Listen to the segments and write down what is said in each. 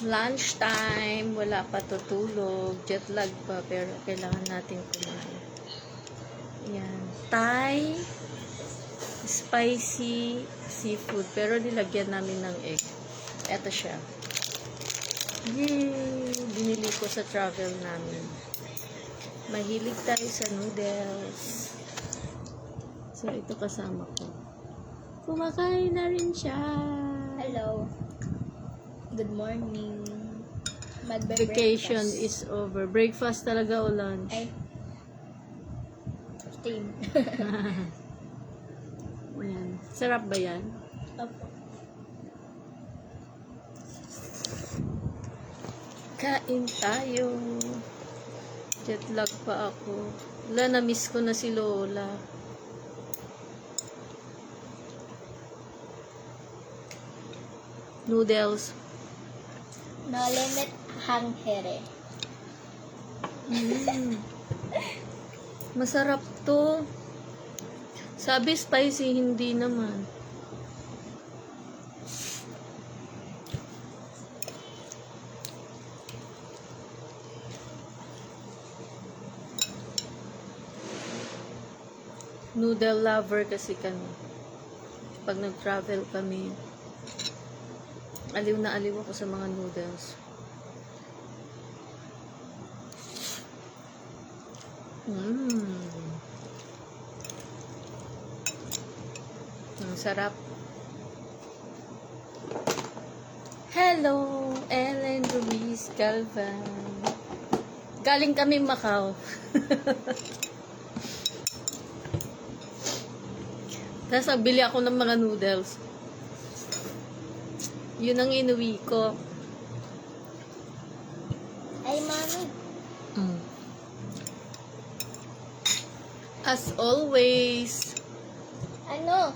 Lunch time, wala pa tutulog, jet lag pa, pero kailangan natin kumain. Yan. Thai, spicy seafood, pero nilagyan namin ng egg. Eto siya. Yay! Binili ko sa travel namin. Mahilig tayo sa noodles. So, ito kasama ko. Kumakain na rin siya. Hello. Good morning. Vacation is over. Breakfast talaga o lunch? Ay. Steam. Ayan. Sarap ba yan? Opo. Kain tayo. Jet lag pa ako. Wala, na-miss ko na si Lola. Noodles. No limit hanghere. Masarap to. Sabi spicy, hindi naman. Noodle lover kasi kami. Pag nag-travel kami, aliw na aliw ako sa mga noodles. Ang sarap. Hello, Ellen Ruiz Galvan. Galing kami Macau. Tapos nagbili ako ng mga noodles. Yun ang inuwi ko. Ay, mami. As always. Ano?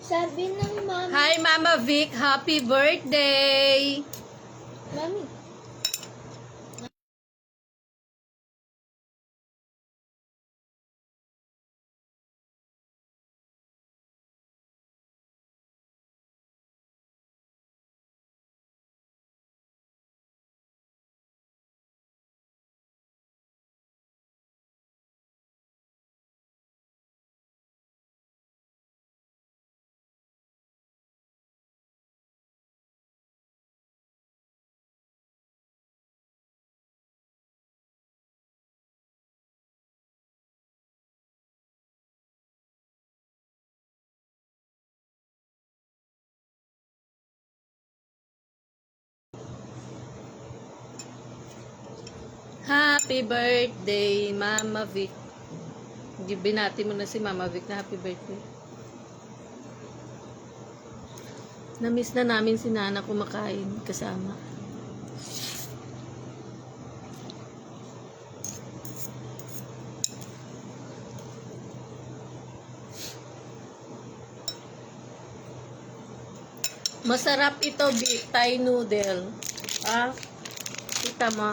Sabi ng mami. Hi, Mama Vic. Happy birthday! Mami. Happy birthday, Mama Vic. Binati mo na si Mama Vic na happy birthday. Na-miss na namin si Nana kumakain kasama. Masarap ito, Thai noodle. Ah, kita mo.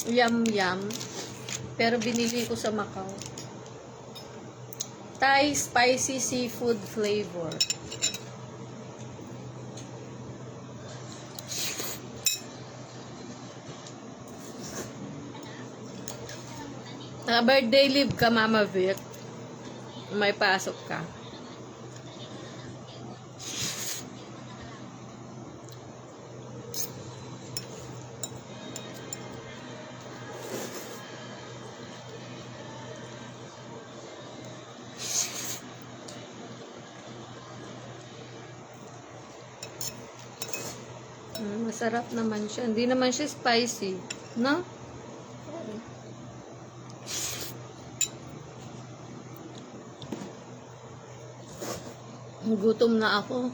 Yum yum. Pero binili ko sa Macau. Thai spicy seafood flavor. Birthday leave ka, Mama Vic. May pasok ka. Masarap naman siya. Hindi naman siya spicy. No? Gutom na ako.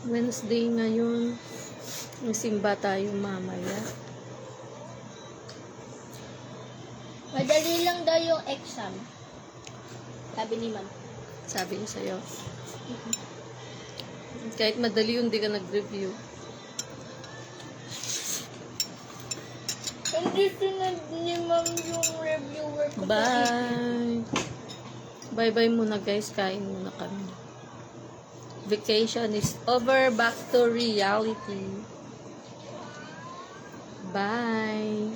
Wednesday ngayon. Simba tayo mamaya. Madali lang daw yung exam. Sabi ni ma'am. Sabi niya sa'yo. Kahit madali yun, di ka nag-review. Hindi sinad ni ma'am yung reviewer ko. Bye! Bye-bye muna guys. Kain muna kami. Vacation is over. Back to reality. Bye!